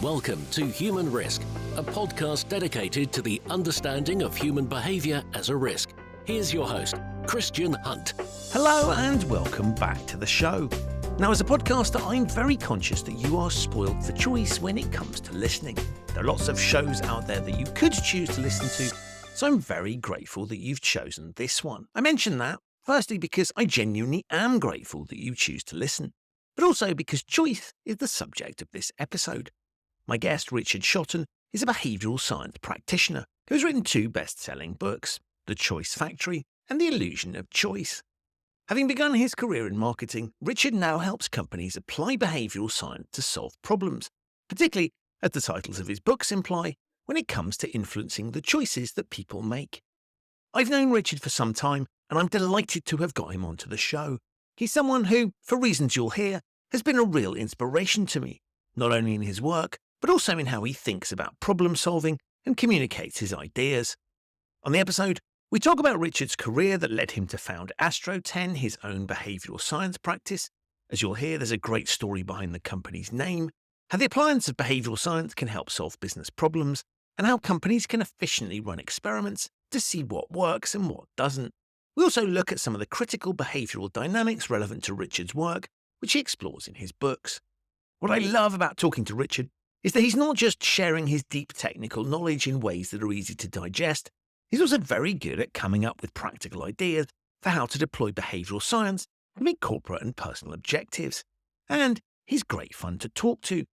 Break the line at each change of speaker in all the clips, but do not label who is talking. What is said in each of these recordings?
Welcome to Human Risk, a podcast dedicated to the understanding of human behaviour as a risk. Here's your host, Christian Hunt.
Hello and welcome back to the show. Now, as a podcaster, I'm very conscious that you are spoiled for choice when it comes to listening. There are lots of shows out there that you could choose to listen to, so I'm very grateful that you've chosen this one. I mention that, firstly, because I genuinely am grateful that you choose to listen, but also because choice is the subject of this episode. My guest, Richard Shotton, is a behavioural science practitioner who has written two best-selling books, The Choice Factory and The Illusion of Choice. Having begun his career in marketing, Richard now helps companies apply behavioural science to solve problems, particularly, as the titles of his books imply, when it comes to influencing the choices that people make. I've known Richard for some time, and I'm delighted to have got him onto the show. He's someone who, for reasons you'll hear, has been a real inspiration to me, not only in his work, but also in how he thinks about problem solving and communicates his ideas. On the episode, we talk about Richard's career that led him to found Astroten, his own behavioural science practice. As you'll hear, there's a great story behind the company's name, how the appliance of behavioural science can help solve business problems, and how companies can efficiently run experiments to see what works and what doesn't. We also look at some of the critical behavioural dynamics relevant to Richard's work, which he explores in his books. What I love about talking to Richard is that he's not just sharing his deep technical knowledge in ways that are easy to digest, he's also very good at coming up with practical ideas for how to deploy behavioural science to meet corporate and personal objectives. And he's great fun to talk to.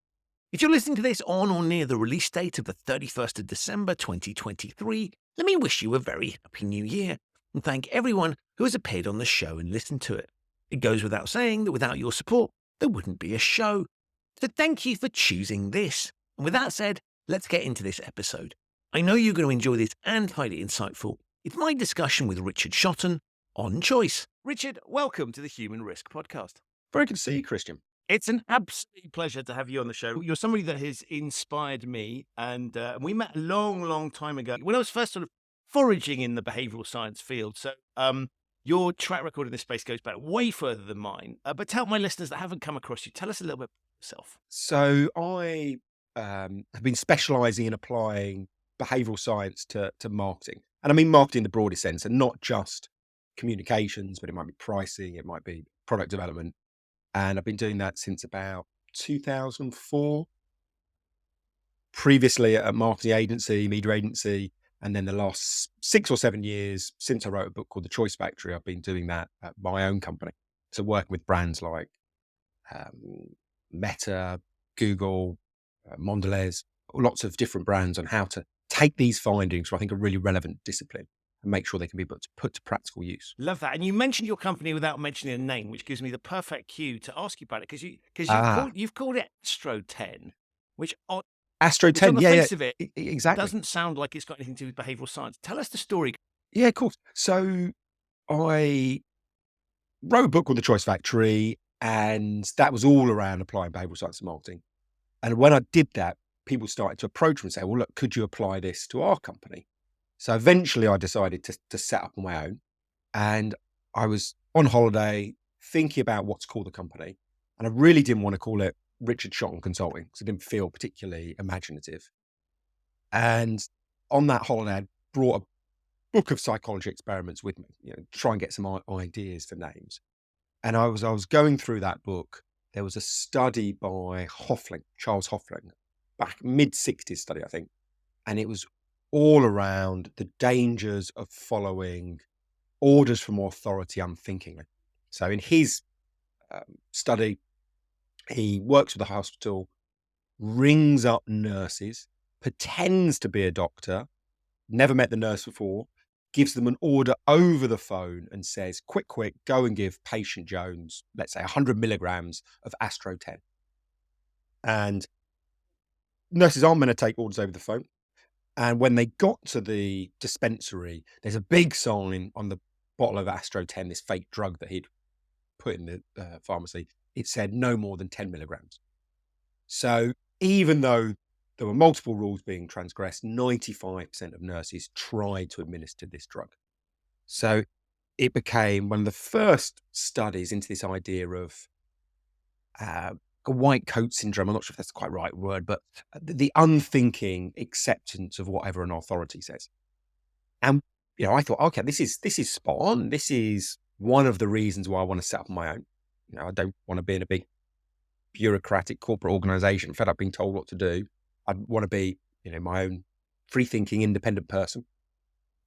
If you're listening to this on or near the release date of the 31st of December 2023, let me wish you a very happy new year and thank everyone who has appeared on the show and listened to it. It goes without saying that without your support, there wouldn't be a show. So thank you for choosing this. And with that said, let's get into this episode. I know you're going to enjoy this and find it insightful. It's my discussion with Richard Shotton on choice. Richard, welcome to the Human Risk Podcast.
Very good to see you, Christian.
It's an absolute pleasure to have you on the show. You're somebody that has inspired me, and we met a long time ago when I was first sort of foraging in the behavioural science field. So your track record in this space goes back way further than mine. But tell my listeners that haven't come across you, tell us a little bit about yourself.
So I have been specialising in applying behavioural science to marketing. And I mean marketing in the broadest sense, and not just communications, but it might be pricing, it might be product development. And I've been doing that since about 2004. Previously at a marketing agency, media agency, and then the last 6 or 7 years since I wrote a book called The Choice Factory, I've been doing that at my own company. So working with brands like Meta, Google, Mondelez, lots of different brands on how to take these findings, which I think are really relevant discipline, and make sure they can be put to practical use.
Love that. And you mentioned your company without mentioning a name, which gives me the perfect cue to ask you about it, because you've called it Astroten, which on
Astroten,
the face of it,
exactly.
doesn't sound like it's got anything to do with behavioural science. Tell us the story.
Yeah, of course. So I wrote a book called The Choice Factory, and that was all around applying behavioural science to marketing. And when I did that, people started to approach me and say, well, look, could you apply this to our company? So eventually I decided to set up on my own. And I was on holiday thinking about what to call the company. And I really didn't want to call it Richard Shotton Consulting because it didn't feel particularly imaginative. And on that holiday, I brought a book of psychology experiments with me, try and get some ideas for names. And I was going through that book. There was a study by Charles Hoffling, back mid-60s study, I think. And it was all around the dangers of following orders from authority unthinkingly. So in his study, he works with a hospital, rings up nurses, pretends to be a doctor, never met the nurse before, gives them an order over the phone and says, quick, go and give patient Jones, let's say 100 milligrams of Astroten. And nurses aren't going to take orders over the phone. And when they got to the dispensary, there's a big sign on the bottle of Astroten, this fake drug that he'd put in the pharmacy. It said no more than 10 milligrams. So even though there were multiple rules being transgressed, 95% of nurses tried to administer this drug. So it became one of the first studies into this idea of a white coat syndrome. I'm not sure if that's the quite right word, but the unthinking acceptance of whatever an authority says. And, I thought, okay, this is spot on. This is one of the reasons why I want to set up my own. I don't want to be in a big bureaucratic corporate organization, fed up being told what to do. I want to be, my own free thinking, independent person.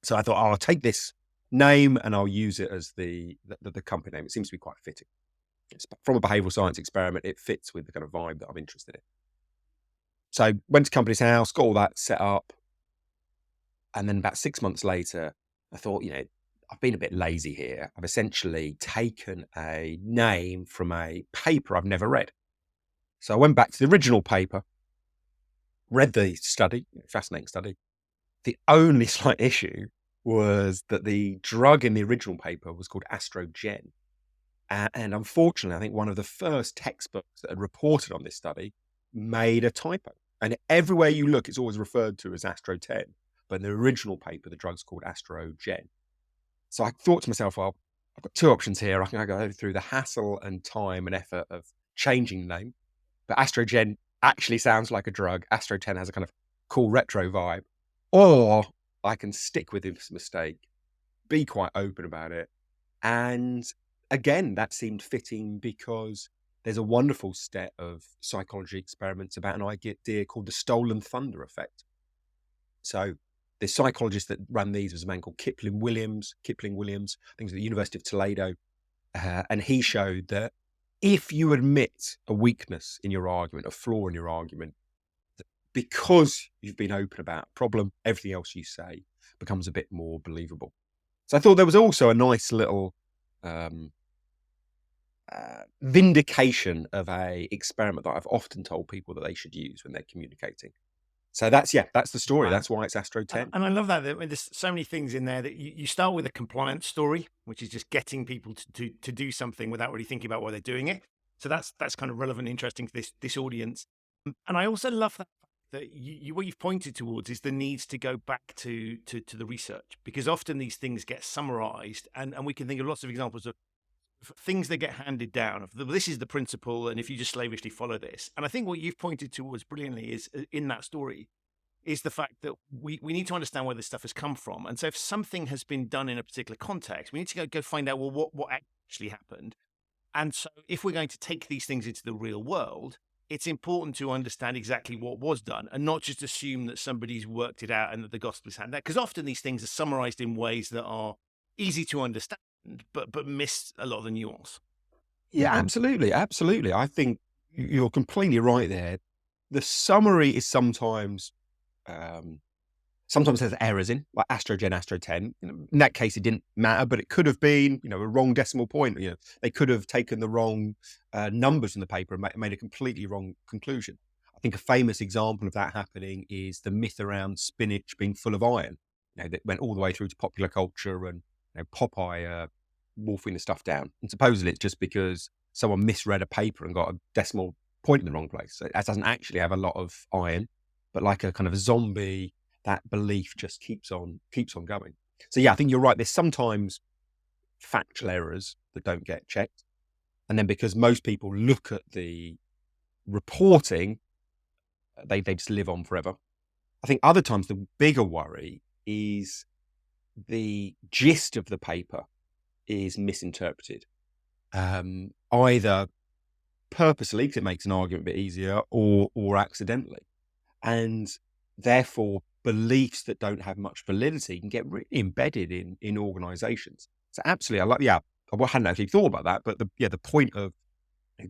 So I thought, I'll take this name and I'll use it as the company name. It seems to be quite fitting. It's from a behavioural science experiment. It fits with the kind of vibe that I'm interested in. So went to company's house, got all that set up. And then about 6 months later, I thought, I've been a bit lazy here. I've essentially taken a name from a paper I've never read. So I went back to the original paper, read the study, fascinating study. The only slight issue was that the drug in the original paper was called Astrogen. And unfortunately, I think one of the first textbooks that had reported on this study made a typo. And everywhere you look, it's always referred to as Astroten. But in the original paper, the drug's called Astrogen. So I thought to myself, well, I've got two options here. I can go through the hassle and time and effort of changing the name. But Astrogen actually sounds like a drug. Astroten has a kind of cool retro vibe. Or I can stick with this mistake, be quite open about it. And again, that seemed fitting because there's a wonderful set of psychology experiments about an idea called the stolen thunder effect. So the psychologist that ran these was a man called Kipling Williams, I think it was at the University of Toledo. And he showed that if you admit a weakness in your argument, a flaw in your argument, because you've been open about a problem, everything else you say becomes a bit more believable. So I thought there was also a nice little vindication of a experiment that I've often told people that they should use when they're communicating. So that's the story.
Wow.
That's why it's Astroten.
And I love that there's so many things in there that you start with a compliance story, which is just getting people to do something without really thinking about why they're doing it. So that's kind of relevant, and interesting to this audience. And I also love that what you've pointed towards is the needs to go back to the research, because often these things get summarized, and we can think of lots of examples of things that get handed down of this is the principle, and if you just slavishly follow this. And I think what you've pointed towards brilliantly is in that story is the fact that we need to understand where this stuff has come from. And so if something has been done in a particular context, we need to go find out, well, what actually happened. And so if we're going to take these things into the real world, it's important to understand exactly what was done and not just assume that somebody's worked it out and that the gospel is handed out. Because often these things are summarized in ways that are easy to understand, but miss a lot of the nuance.
Yeah, absolutely. Absolutely. I think you're completely right there. The summary is sometimes has errors in, like Astrogen, Astroten. In that case, it didn't matter, but it could have been, a wrong decimal point. They could have taken the wrong numbers in the paper and made a completely wrong conclusion. I think a famous example of that happening is the myth around spinach being full of iron. That went all the way through to popular culture and Popeye wolfing the stuff down. And supposedly it's just because someone misread a paper and got a decimal point in the wrong place. So it doesn't actually have a lot of iron, but like a kind of a zombie, that belief just keeps on going. So yeah, I think you're right. There's sometimes factual errors that don't get checked. And then because most people look at the reporting, they just live on forever. I think other times the bigger worry is the gist of the paper is misinterpreted, either purposely because it makes an argument a bit easier, or accidentally. And therefore, beliefs that don't have much validity can get really embedded in organizations. So absolutely, I hadn't actually thought about that, but the point of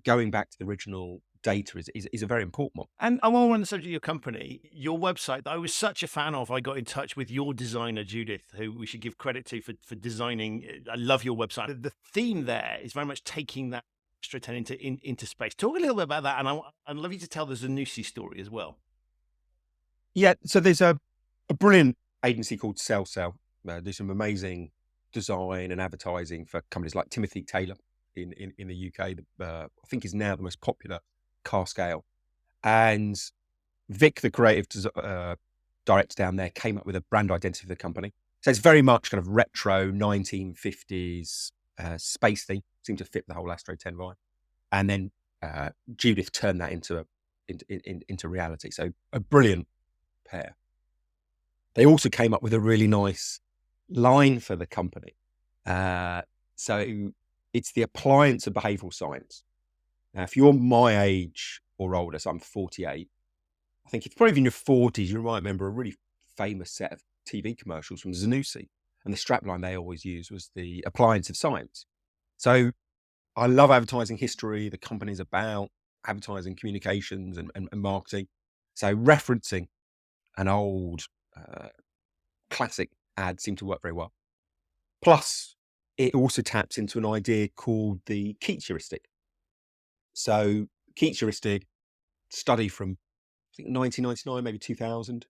going back to the original data is a very important one.
And I want to run the subject of your company, your website that I was such a fan of. I got in touch with your designer, Judith, who we should give credit to for designing. I love your website. The theme there is very much taking that Astroten into space. Talk a little bit about that, and I'd love you to tell the Zanussi story as well.
Yeah, so there's a brilliant agency called Cell. Do some amazing design and advertising for companies like Timothy Taylor in the UK. I think is now the most popular car scale. And Vic, the creative director down there, came up with a brand identity for the company. So it's very much kind of retro 1950s space theme. Seemed to fit the whole Astroten vibe. And then Judith turned that into reality. So a brilliant pair. They also came up with a really nice line for the company. So it's the appliance of behavioural science. Now, if you're my age or older, so I'm 48, I think if probably in your 40s, you might remember a really famous set of TV commercials from Zanussi. And the strapline they always used was the appliance of science. So I love advertising history, the company's about advertising communications and marketing. So referencing an old classic ad seemed to work very well. Plus, it also taps into an idea called the Keats heuristic. So Keats heuristic, study from, I think, 1999, maybe 2000.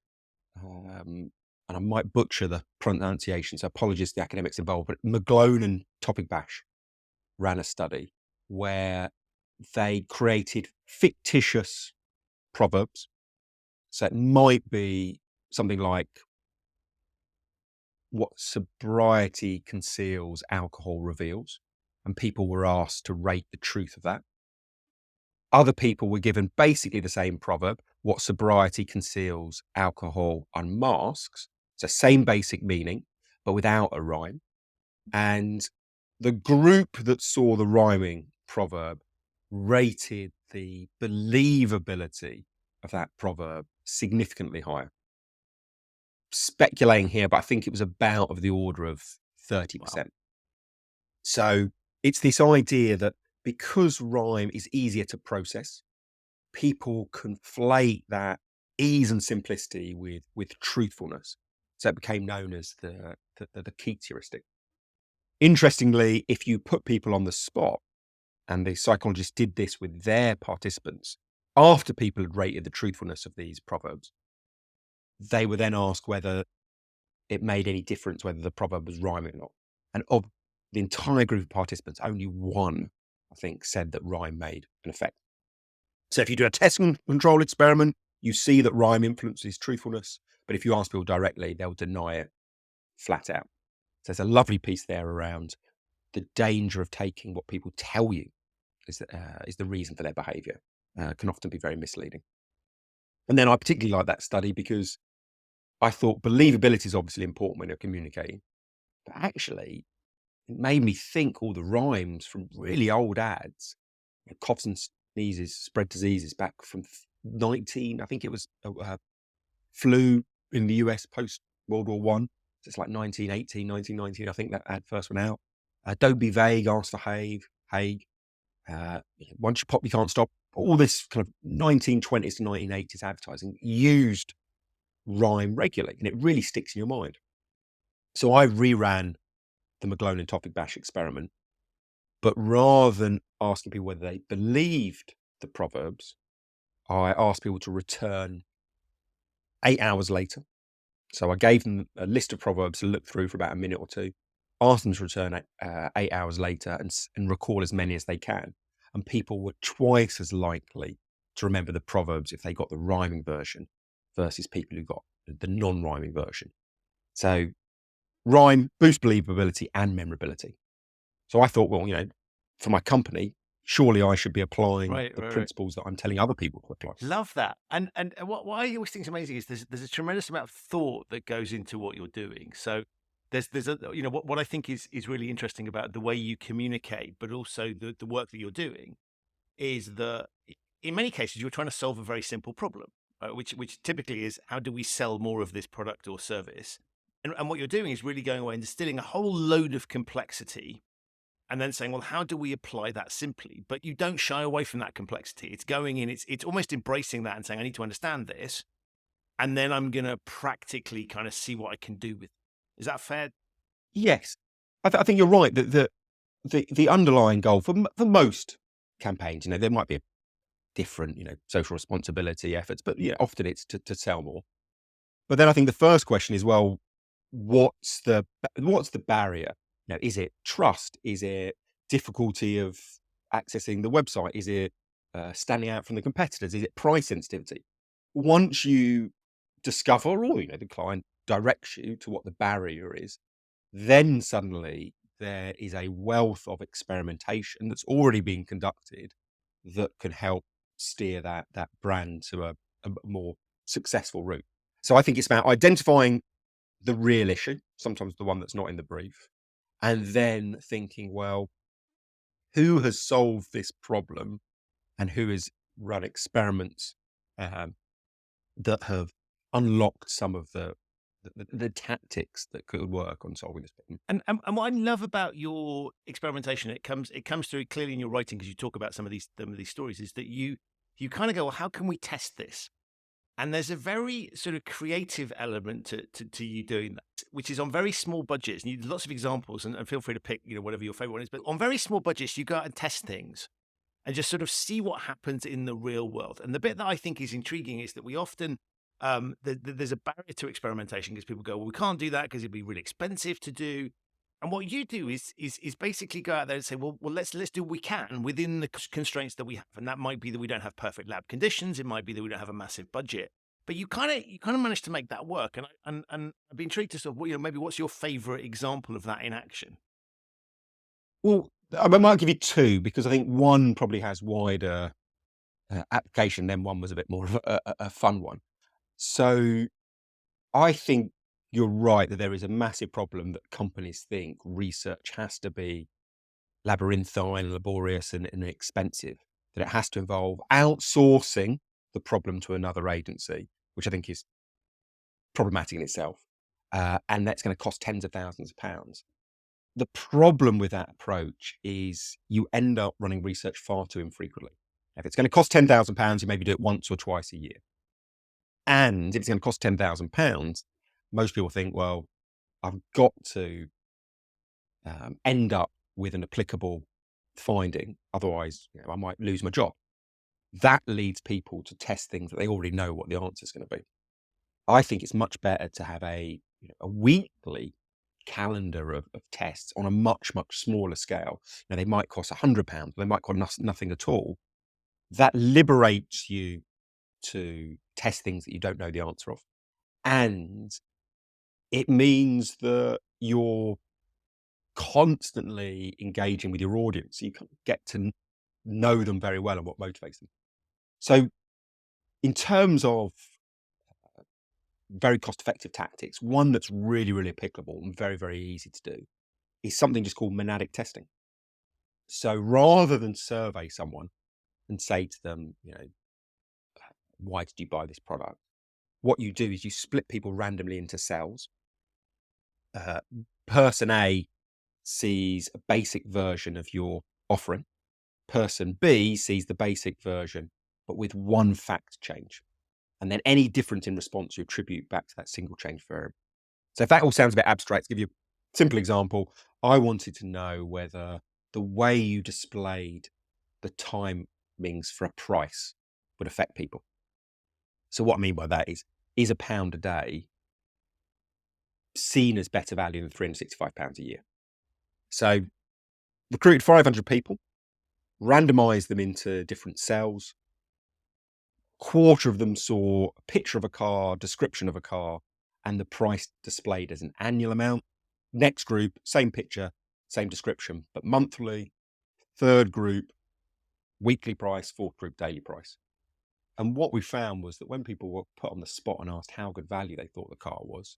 And I might butcher the pronunciation, so apologies to the academics involved, but McGlone and Topic-Bash ran a study where they created fictitious proverbs. So it might be something like, what sobriety conceals, alcohol reveals. And people were asked to rate the truth of that. Other people were given basically the same proverb, what sobriety conceals, alcohol unmasks. So same basic meaning, but without a rhyme. And the group that saw the rhyming proverb rated the believability of that proverb significantly higher. Speculating here, but I think it was about of the order of 30%. Wow. So it's this idea that because rhyme is easier to process, people conflate that ease and simplicity with truthfulness. So it became known as the Keats heuristic. Interestingly, if you put people on the spot, and the psychologists did this with their participants, after people had rated the truthfulness of these proverbs, they were then asked whether it made any difference whether the proverb was rhyming or not. And of the entire group of participants, only one, I think, said that rhyme made an effect. So if you do a test and control experiment, you see that rhyme influences truthfulness. But if you ask people directly, they'll deny it flat out. So there's a lovely piece there around the danger of taking what people tell you is the reason for their behaviour. Can often be very misleading. And then I particularly like that study because I thought believability is obviously important when you're communicating, but actually it made me think all the rhymes from really old ads, coughs and sneezes, spread diseases back from I think it was flu in the US post World War One. So it's like 1918, 1919, I think that ad first went out. Don't be vague, ask for Haig. Once you pop, you can't stop. All this kind of 1920s to 1980s advertising used rhyme regularly, and it really sticks in your mind. So I reran the McGlone and Topic-Bash experiment, but rather than asking people whether they believed the proverbs, I asked people to return 8 hours later. So I gave them a list of proverbs to look through for about a minute or two, asked them to return 8 hours later and recall as many as they can. And people were twice as likely to remember the proverbs if they got the rhyming version versus people who got the non-rhyming version. So rhyme boosts believability and memorability. So I thought, well, for my company, surely I should be applying the principles that I'm telling other people to apply.
Love that. And what I always think is amazing is there's a tremendous amount of thought that goes into what you're doing. So there's a, what I think is really interesting about the way you communicate, but also the work that you're doing is that in many cases, you're trying to solve a very simple problem, which typically is, how do we sell more of this product or service? And what you're doing is really going away and distilling a whole load of complexity and then saying, well, how do we apply that simply? But you don't shy away from that complexity. It's going in, it's almost embracing that and saying, I need to understand this. And then I'm going to practically kind of see what I can do with it. Is that fair?
Yes. I think you're right that the underlying goal for most campaigns, there might be a different, social responsibility efforts, but often it's to sell more. But then I think the first question is, well, what's the barrier? Is it trust? Is it difficulty of accessing the website? Is it standing out from the competitors? Is it price sensitivity? Once you discover, or the client directs you to what the barrier is, then suddenly there is a wealth of experimentation that's already being conducted that can help steer that brand to a more successful route. So I think it's about identifying the real issue, sometimes the one that's not in the brief, and then thinking, well, who has solved this problem and who has run experiments um, that have unlocked some of the tactics that could work on solving this problem.
And what I love about your experimentation, it comes through clearly in your writing, because you talk about some of these stories, is that you kind of go, well, how can we test this? And there's a very sort of creative element to you doing that, which is on very small budgets. And you lots of examples, and feel free to pick, whatever your favorite one is. But on very small budgets, you go out and test things and just sort of see what happens in the real world. And the bit that I think is intriguing is that we often there's a barrier to experimentation, because people go, well, we can't do that because it'd be really expensive to do. And what you do is basically go out there and say, well, let's do what we can within the constraints that we have. And that might be that we don't have perfect lab conditions. It might be that we don't have a massive budget. But you kind of managed to make that work. And I'd be intrigued to sort of, maybe what's your favorite example of that in action?
Well, I might give you two, because I think one probably has wider application, then one was a bit more of a fun one. So I think you're right that there is a massive problem that companies think research has to be labyrinthine, laborious, and expensive, that it has to involve outsourcing the problem to another agency, which I think is problematic in itself. And that's going to cost tens of thousands of pounds. The problem with that approach is you end up running research far too infrequently. If it's going to cost £10,000, you maybe do it once or twice a year. And if it's going to cost £10,000, most people think, well, I've got to end up with an applicable finding. Otherwise, I might lose my job. That leads people to test things that they already know what the answer is going to be. I think it's much better to have a weekly calendar of tests on a much, much smaller scale. They might cost £100, they might cost nothing at all. That liberates you to test things that you don't know the answer of. And it means that you're constantly engaging with your audience. So you can get to know them very well and what motivates them. So in terms of very cost-effective tactics, one that's really, really applicable and very, very easy to do is something just called monadic testing. So rather than survey someone and say to them, why did you buy this product? What you do is you split people randomly into cells. Person A sees a basic version of your offering. Person B sees the basic version, but with one fact change. And then any difference in response you attribute back to that single change variable. So if that all sounds a bit abstract, to give you a simple example, I wanted to know whether the way you displayed the timings for a price would affect people. So what I mean by that is £1 a day seen as better value than £365 a year? So recruited 500 people, randomized them into different cells. Quarter of them saw a picture of a car, description of a car, and the price displayed as an annual amount. Next group, same picture, same description, but monthly. Third group, weekly price. Fourth group, daily price. And what we found was that when people were put on the spot and asked how good value they thought the car was,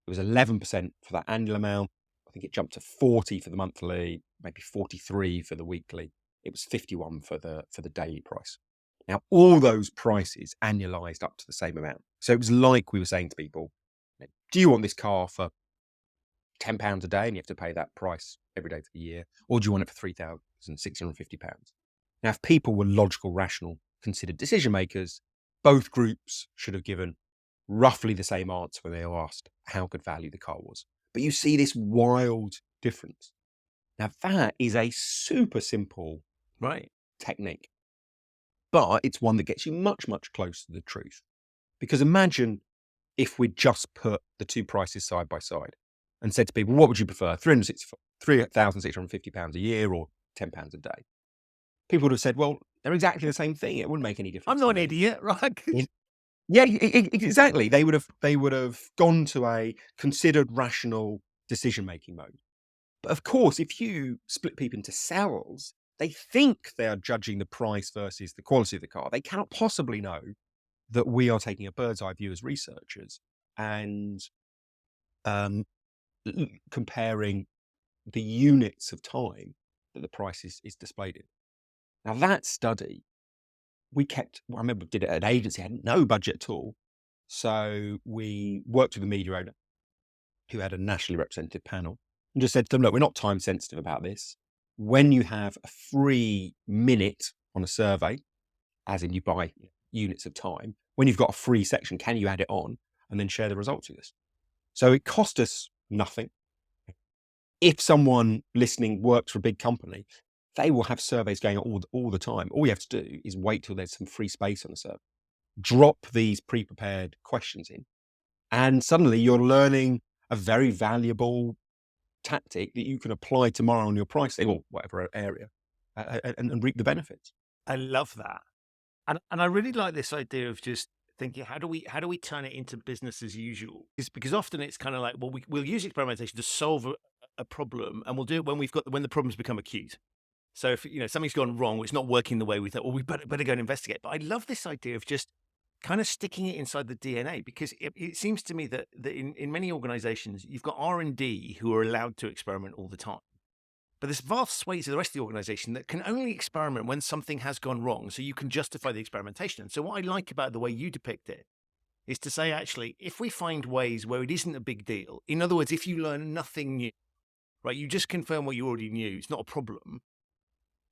it was 11% for that annual amount. I think it jumped to 40 for the monthly, maybe 43 for the weekly. It was 51 for the daily price. Now, all those prices annualized up to the same amount. So it was like we were saying to people, do you want this car for £10 a day and you have to pay that price every day for the year? Or do you want it for £3,650? Now, if people were logical, rational, considered decision makers, both groups should have given roughly the same answer when they were asked how good value the car was. But you see this wild difference. Now, that is a super simple technique. But it's one that gets you much, much closer to the truth. Because imagine if we just put the two prices side by side and said to people, what would you prefer, £3,650 a year or £10 a day? People would have said, well, they're exactly the same thing. It wouldn't make any difference.
I'm not an idiot, right?
Yeah, exactly. They would have gone to a considered, rational decision-making mode. But of course, if you split people into cells, they think they are judging the price versus the quality of the car. They cannot possibly know that we are taking a bird's eye view as researchers and um, comparing the units of time that the price is displayed in. Now, that study, I remember we did it at an agency, had no budget at all. So we worked with a media owner who had a nationally represented panel and just said to them, look, we're not time sensitive about this. When you have a free minute on a survey, as in you buy units of time, when you've got a free section, can you add it on and then share the results with us? So it cost us nothing. If someone listening works for a big company, they will have surveys going on all the time. All you have to do is wait till there's some free space on the survey, drop these pre-prepared questions in, and suddenly you're learning a very valuable tactic that you can apply tomorrow on your pricing or whatever area and reap the benefits.
I love that. And I really like this idea of just thinking, how do we turn it into business as usual? Because often it's kind of like, well, we'll use experimentation to solve a problem, and we'll do it when the problems become acute. So if something's gone wrong, it's not working the way we thought, well, we better go and investigate. But I love this idea of just kind of sticking it inside the DNA, because it seems to me that in many organizations, you've got R&D who are allowed to experiment all the time. But there's vast swathes of the rest of the organization that can only experiment when something has gone wrong, so you can justify the experimentation. And so what I like about the way you depict it is to say, actually, if we find ways where it isn't a big deal, in other words, if you learn nothing new, right, you just confirm what you already knew, it's not a problem,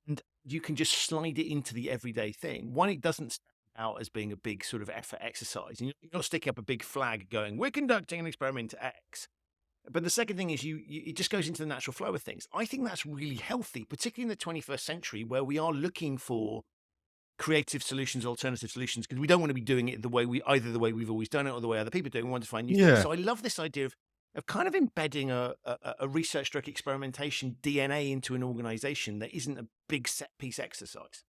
and you can just slide it into the everyday thing. One, it doesn't stand out as being a big sort of effort exercise. And you're not sticking up a big flag going, we're conducting an experiment X. But the second thing is it just goes into the natural flow of things. I think that's really healthy, particularly in the 21st century, where we are looking for creative solutions, alternative solutions, because we don't want to be doing it either the way we've always done it or the way other people do it. We want to find new things. So I love this idea of kind of embedding a research stroke experimentation DNA into an organization that isn't a big set piece exercise.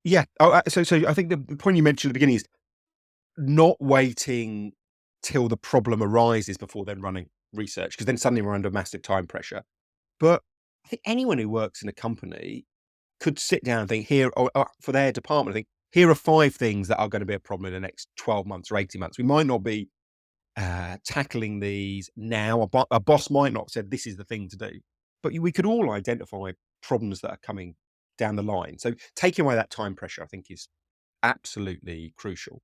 Yeah. So I think the point you mentioned at the beginning is not waiting till the problem arises before then running research, because then suddenly we're under massive time pressure. But I think anyone who works in a company could sit down and think or for their department, I think here are 5 things that are going to be a problem in the next 12 months or 18 months. We might not be tackling these now. A boss might not have said this is the thing to do, but we could all identify problems that are coming down the line. So taking away that time pressure, I think, is absolutely crucial.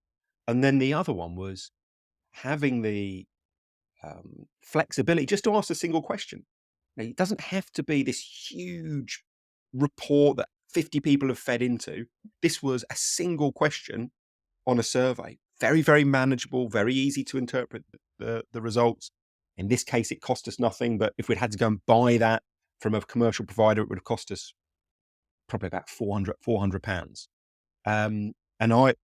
And then the other one was having the flexibility just to ask a single question. Now, it doesn't have to be this huge report that 50 people have fed into. This was a single question on a survey. Very, very manageable, very easy to interpret the results. In this case, it cost us nothing, but if we'd had to go and buy that from a commercial provider, it would have cost us probably about £400. And because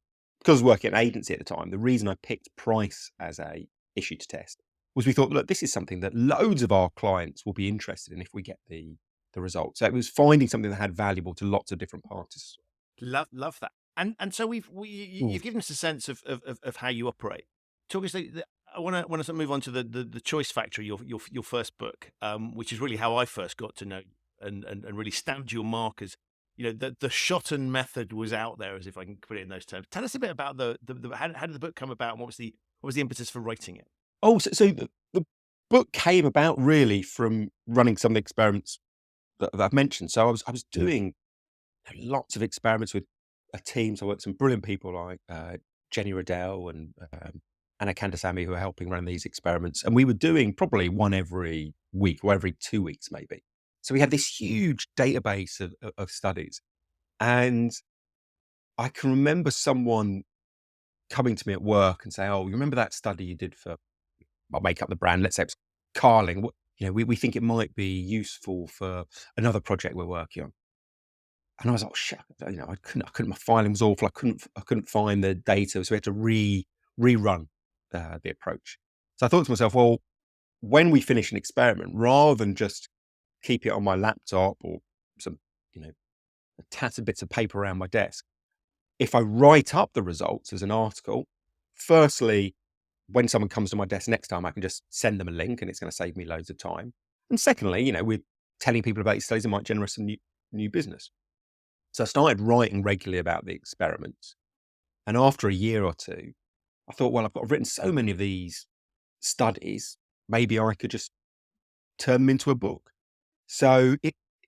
I was working at an agency at the time, the reason I picked price as a issue to test was we thought, look, this is something that loads of our clients will be interested in if we get the results. So it was finding something that had valuable to lots of different parties.
Love that. And so you've given us a sense of how you operate. Talk us. I want to move on to the Choice Factory, your first book, which is really how I first got to know you and really stamped your mark as, the Shotton method was out there, as if I can put it in those terms. Tell us a bit about how did the book come about, and what was the impetus for writing it?
Oh, so the book came about really from running some of the experiments that I've mentioned. So I was doing lots of experiments with a team. So I worked with some brilliant people like Jenny Riddell and Anna Kandasamy, who are helping run these experiments. And we were doing probably one every week or every 2 weeks, maybe. So we had this huge database of studies. And I can remember someone coming to me at work and say, oh, you remember that study you did for, I'll make up the brand, let's say it's Carling. We think it might be useful for another project we're working on. And I was like, oh, shit, I couldn't, my filing was awful. I couldn't find the data. So we had to rerun the approach. So I thought to myself, well, when we finish an experiment, rather than just keep it on my laptop or some, tattered bits of paper around my desk, if I write up the results as an article, firstly, when someone comes to my desk next time, I can just send them a link and it's going to save me loads of time. And secondly, we're telling people about these studies, it might generate some new business. So I started writing regularly about the experiments. And after a year or two, I thought, well, I've written so many of these studies, maybe I could just turn them into a book. So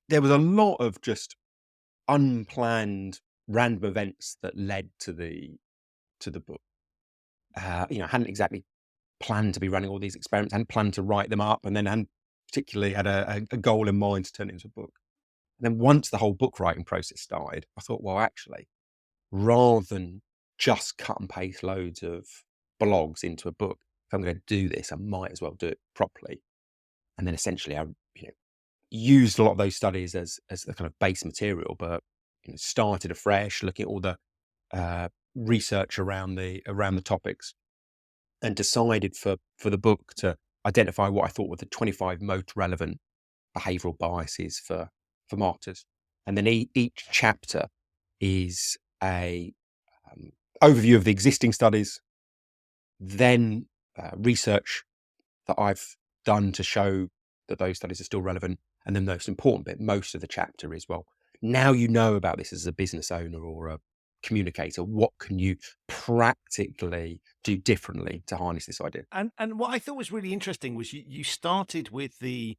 there was a lot of just unplanned random events that led to the book. I hadn't exactly planned to be running all these experiments, hadn't planned to write them up, and then hadn't particularly had a goal in mind to turn it into a book. And then once the whole book writing process started, I thought, well, actually, rather than just cut and paste loads of blogs into a book, if I'm going to do this, I might as well do it properly. And then essentially, I used a lot of those studies as the kind of base material, but started afresh, looking at all the research around the topics, and decided for the book to identify what I thought were the 25 most relevant behavioural biases for marketers. And then each chapter is a overview of the existing studies, then research that I've done to show that those studies are still relevant. And then the most important bit, most of the chapter is, well, now you know about this as a business owner or a communicator, what can you practically do differently to harness this idea?
And what I thought was really interesting was you started with the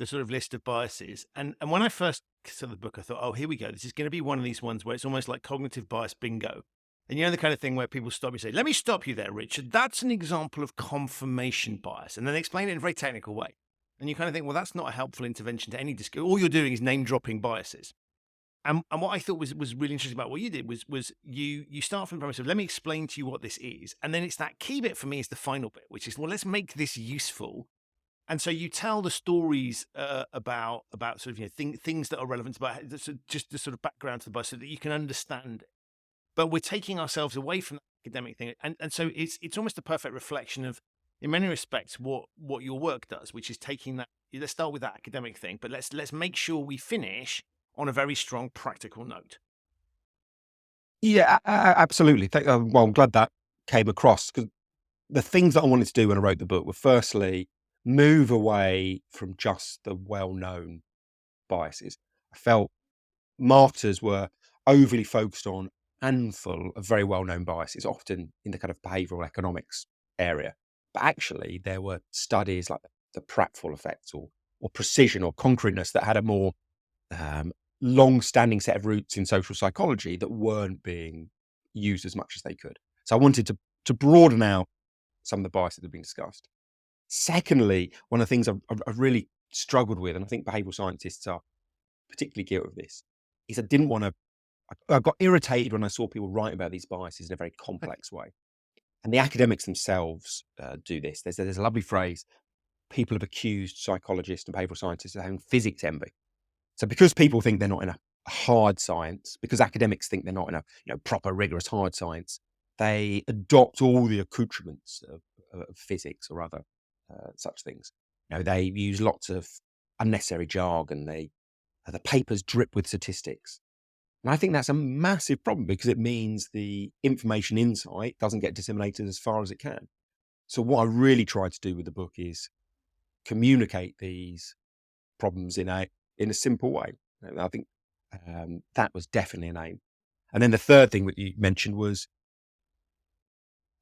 sort of list of biases. And when I first saw the book, I thought, oh, here we go. This is going to be one of these ones where it's almost like cognitive bias bingo. And the kind of thing where people stop you and say, let me stop you there, Richard. That's an example of confirmation bias. And then they explain it in a very technical way. And you kind of think, well, that's not a helpful intervention to any discussion. All you're doing is name dropping biases. And what I thought was really interesting about what you did was you start from the premise of, let me explain to you what this is. And then it's that key bit for me is the final bit, which is, well, let's make this useful. And so you tell the stories about sort of things that are relevant about just the sort of background to the bias so that you can understand it. But we're taking ourselves away from the academic thing. And so it's almost a perfect reflection of, in many respects, what your work does, which is taking that, let's start with that academic thing, but let's make sure we finish on a very strong practical note.
Yeah, absolutely. Well, I'm glad that came across, because the things that I wanted to do when I wrote the book were, firstly, move away from just the well-known biases. I felt marketers were overly focused on a handful of very well-known biases, often in the kind of behavioural economics area. But actually, there were studies like the pratfall effect or precision or concreteness that had a more long-standing set of roots in social psychology that weren't being used as much as they could. So I wanted to broaden out some of the biases that have been discussed. Secondly, one of the things I've really struggled with, and I think behavioural scientists are particularly guilty of this, is I got irritated when I saw people write about these biases in a very complex way. And the academics themselves do this. There's a lovely phrase: people have accused psychologists and behavioural scientists of having physics envy. So because people think they're not in a hard science, because academics think they're not in a proper rigorous hard science, they adopt all the accoutrements of physics or other such things. They use lots of unnecessary jargon. The papers drip with statistics. And I think that's a massive problem, because it means the information insight doesn't get disseminated as far as it can. So what I really tried to do with the book is communicate these problems in a simple way. And I think that was definitely an aim. And then the third thing that you mentioned was,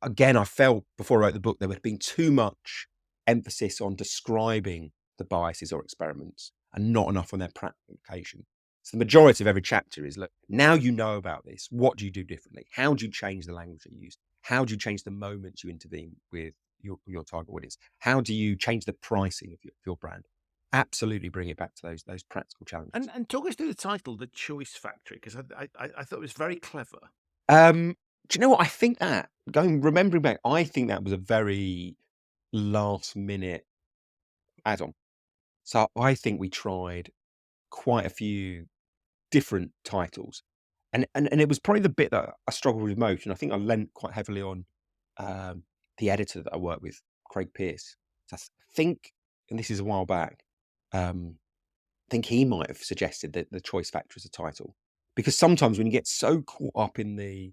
again, I felt before I wrote the book, there had been too much emphasis on describing the biases or experiments and not enough on their practical application. So the majority of every chapter is, look, now you know about this, what do you do differently? How do you change the language you use? How do you change the moments you intervene with your target audience? How do you change the pricing of your brand? Absolutely bring it back to those practical challenges.
And talk us through the title, The Choice Factory, because I thought it was very clever.
Do you know what? I think that, remembering back, I think that was a very last minute add-on. So I think we tried quite a few different titles. And it was probably the bit that I struggled with most. And I think I lent quite heavily on the editor that I worked with, Craig Pearce. So I think, and this is a while back, I think he might have suggested that The Choice Factor as a title. Because sometimes when you get so caught up in the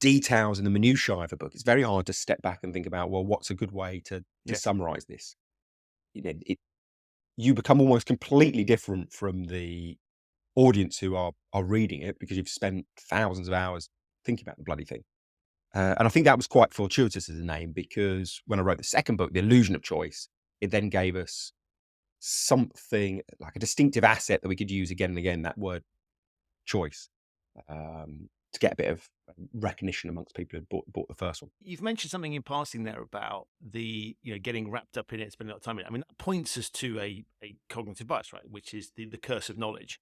details and the minutiae of a book, it's very hard to step back and think about, well, what's a good way to summarize this? You become almost completely different from the audience who are reading it because you've spent thousands of hours thinking about the bloody thing. And I think that was quite fortuitous as a name, because when I wrote the second book, The Illusion of Choice, it then gave us something like a distinctive asset that we could use again and again, that word choice, to get a bit of recognition amongst people who bought the first one.
You've mentioned something in passing there about the, getting wrapped up in it, spending a lot of time in it. I mean, that points us to a cognitive bias, right? Which is the curse of knowledge,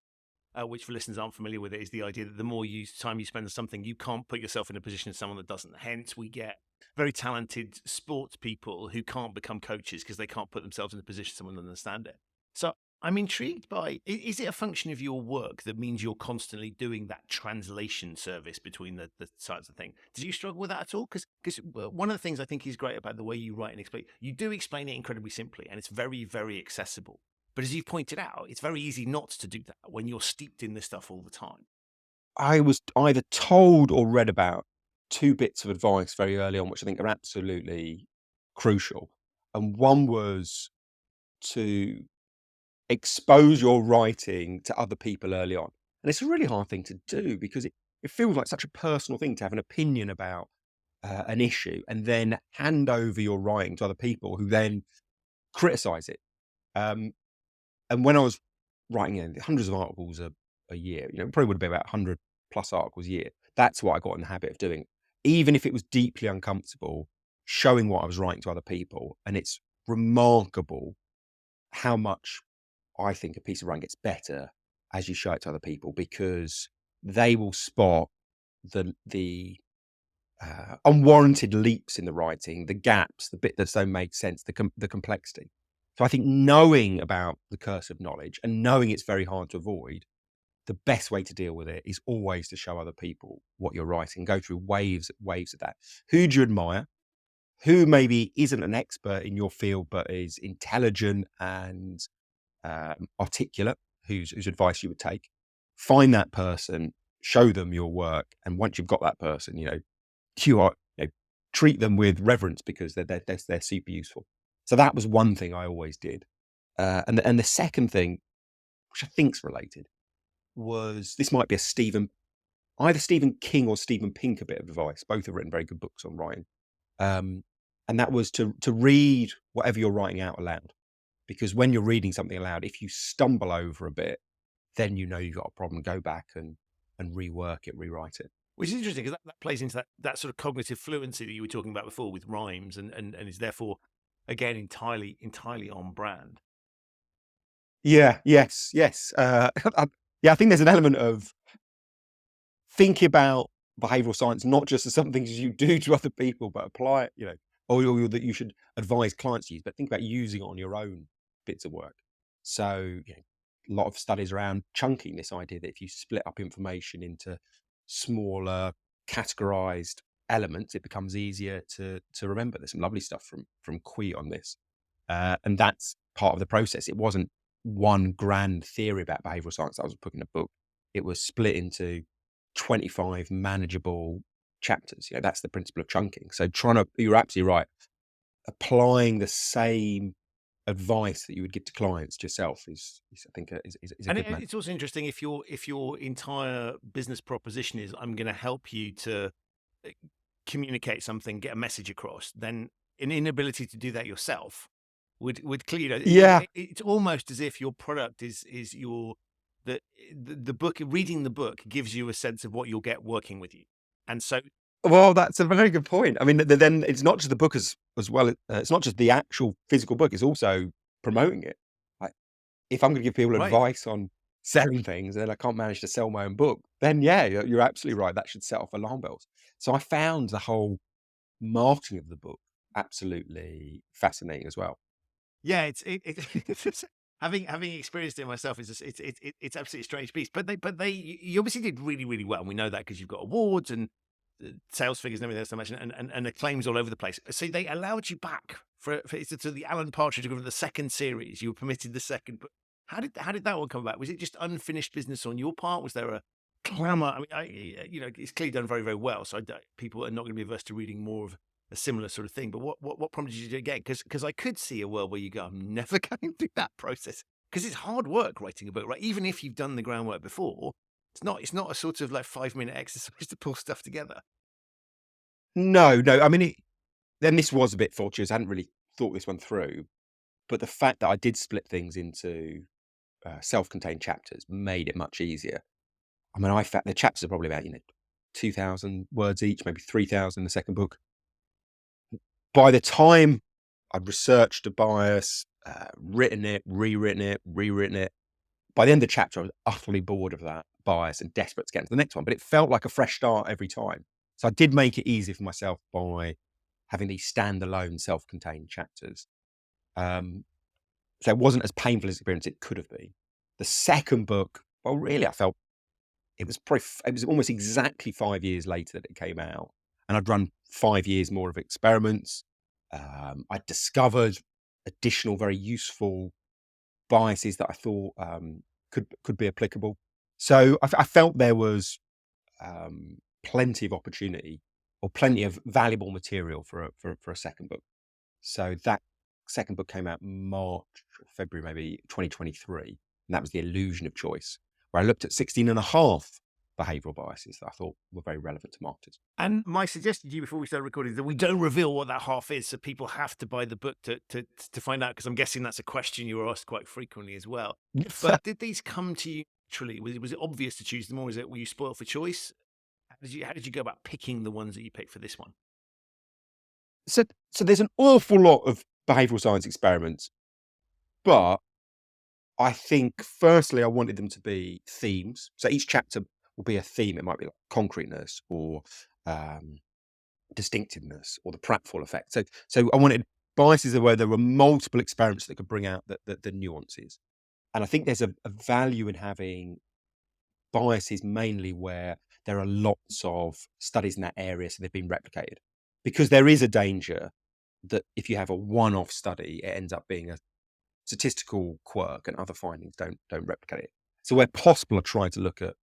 which for listeners aren't familiar with it, is the idea that the more time you spend on something, you can't put yourself in a position of someone that doesn't. Hence, we get very talented sports people who can't become coaches because they can't put themselves in a position someone doesn't understand it. So I'm intrigued by, is it a function of your work that means you're constantly doing that translation service between the sides of the thing? Did you struggle with that at all? Because one of the things I think is great about the way you write and explain, you do explain it incredibly simply, and it's very, very accessible. But as you've pointed out, it's very easy not to do that when you're steeped in this stuff all the time.
I was either told or read about two bits of advice very early on, which I think are absolutely crucial. And one was to expose your writing to other people early on. And it's a really hard thing to do, because it feels like such a personal thing to have an opinion about an issue and then hand over your writing to other people who then criticize it. Um, and when I was writing hundreds of articles a year, it probably would have been about 100 plus articles a year. That's what I got in the habit of doing. Even if it was deeply uncomfortable, showing what I was writing to other people. And it's remarkable how much I think a piece of writing gets better as you show it to other people, because they will spot the unwarranted leaps in the writing, the gaps, the bit that don't make sense, the complexity. So I think knowing about the curse of knowledge and knowing it's very hard to avoid, the best way to deal with it is always to show other people what you're writing. Go through waves of that. Who do you admire? Who maybe isn't an expert in your field but is intelligent and articulate, whose advice you would take? Find that person, show them your work, and once you've got that person, treat them with reverence, because they're super useful. So that was one thing I always did. And the second thing, which I think's related, was, this might be either Stephen King or Stephen Pink a bit of advice. Both have written very good books on writing. And that was to read whatever you're writing out aloud. Because when you're reading something aloud, if you stumble over a bit, then you've got a problem. Go back and rework it, rewrite it.
Which is interesting, because that plays into that sort of cognitive fluency that you were talking about before with rhymes, and is therefore, again, entirely on brand.
Yeah, yes. I think there's an element of thinking about behavioural science not just as something you do to other people, but apply it, or that you should advise clients to use, but think about using it on your own bits of work. So, a lot of studies around chunking, this idea that if you split up information into smaller categorized elements, it becomes easier to remember. There's some lovely stuff from Qui on this. And that's part of the process. It wasn't one grand theory about behavioral science that I was putting in a book. It was split into 25 manageable chapters. That's the principle of chunking. So you're absolutely right. Applying the same advice that you would give to clients to yourself is I think is a good man.
It's also interesting if your entire business proposition is, I'm going to help you to communicate something, get a message across, then an inability to do that yourself would clearly, it's almost as if your product is your the book. Reading the book gives you a sense of what you'll get working with you, and so.
Well, that's a very good point. I mean, then it's not just the book as well. It's not just the actual physical book. It's also promoting it. Like, if I'm going to give people advice on selling things and I can't manage to sell my own book, then you're absolutely right. That should set off alarm bells. So I found the whole marketing of the book absolutely fascinating as well.
Yeah, it's having experienced it myself, it's absolutely a strange piece. But you obviously did really, really well, and we know that because you've got awards and sales figures and everything else I mentioned, and acclaims all over the place. So they allowed you back for the Alan Partridge equivalent, the second series. You were permitted the second. But how did that one come about? Was it just unfinished business on your part? Was there a clamour? I mean, it's clearly done very, very well. So people are not going to be averse to reading more of a similar sort of thing. But what prompted you to do it again? Because I could see a world where you go, I'm never going through that process Because it's hard work writing a book, right? Even if you've done the groundwork before, it's not a sort of like 5-minute exercise to pull stuff together.
No. I mean, then this was a bit fortuitous. I hadn't really thought this one through, but the fact that I did split things into self-contained chapters made it much easier. I mean, I found the chapters are probably about 2,000 words each, maybe 3,000 in the second book. By the time I'd researched a bias, written it, rewritten it, by the end of the chapter, I was utterly bored of that bias and desperate to get into the next one. But it felt like a fresh start every time. So I did make it easy for myself by having these standalone self-contained chapters. So it wasn't as painful as experience it could have been. The second book, well, really, I felt it was almost exactly 5 years later that it came out, and I'd run 5 years more of experiments. I'd discovered additional, very useful biases that I thought could be applicable. So I felt there was plenty of opportunity or plenty of valuable material for a second book. So that second book came out March, February, maybe 2023. And that was The Illusion of Choice, where I looked at 16 and a half behavioural biases that I thought were very relevant to marketers.
And my suggestion to you before we started recording is that we don't reveal what that half is, so people have to buy the book to find out, because I'm guessing that's a question you were asked quite frequently as well. But did these come to you naturally? Was it obvious to choose them, or were you spoiled for choice? How did you go about picking the ones that you picked for this one?
So there's an awful lot of behavioural science experiments, but I think firstly I wanted them to be themes. So each chapter will be a theme. It might be like concreteness or distinctiveness or the pratfall effect. So I wanted biases where there were multiple experiments that could bring out the nuances. And I think there's a value in having biases mainly where there are lots of studies in that area, so they've been replicated. Because there is a danger that if you have a one-off study, it ends up being a statistical quirk and other findings don't replicate it. So where possible, I try to look at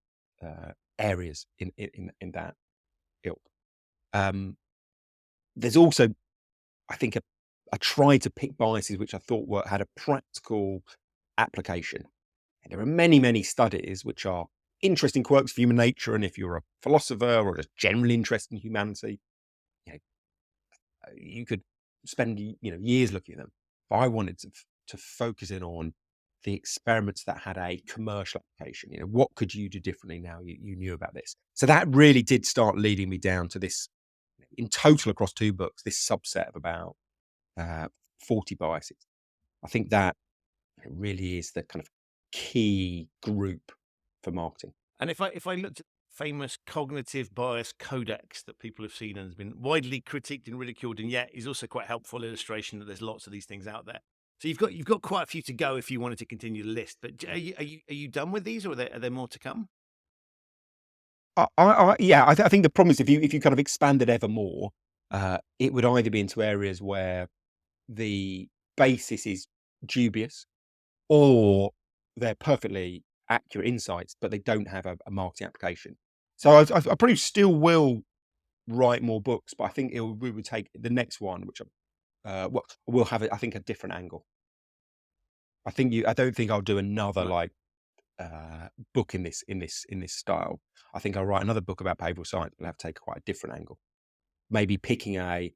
areas in that ilk. There's also, I think, I tried to pick biases which I thought had a practical application. And there are many studies which are interesting quirks of human nature, and if you're a philosopher or just general interest in humanity, you could spend years looking at them. But I wanted to focus in on the experiments that had a commercial application. What could you do differently now you knew about this? So that really did start leading me down to this, in total across 2 books, this subset of about 40 biases. I think that really is the kind of key group for marketing.
And if I looked at famous cognitive bias codex that people have seen and has been widely critiqued and ridiculed, and yet is also quite helpful illustration that there's lots of these things out there. So you've got quite a few to go if you wanted to continue the list. But are you done with these, or are there more to come?
I think the problem is if you kind of expanded ever more, it would either be into areas where the basis is dubious, or they're perfectly accurate insights, but they don't have a marketing application. So I probably still will write more books, but I think we would take the next one, which will have, I think, a different angle. I don't think I'll do another book in this style. I think I'll write another book about behavioural science, but I'll have to take quite a different angle. Maybe picking a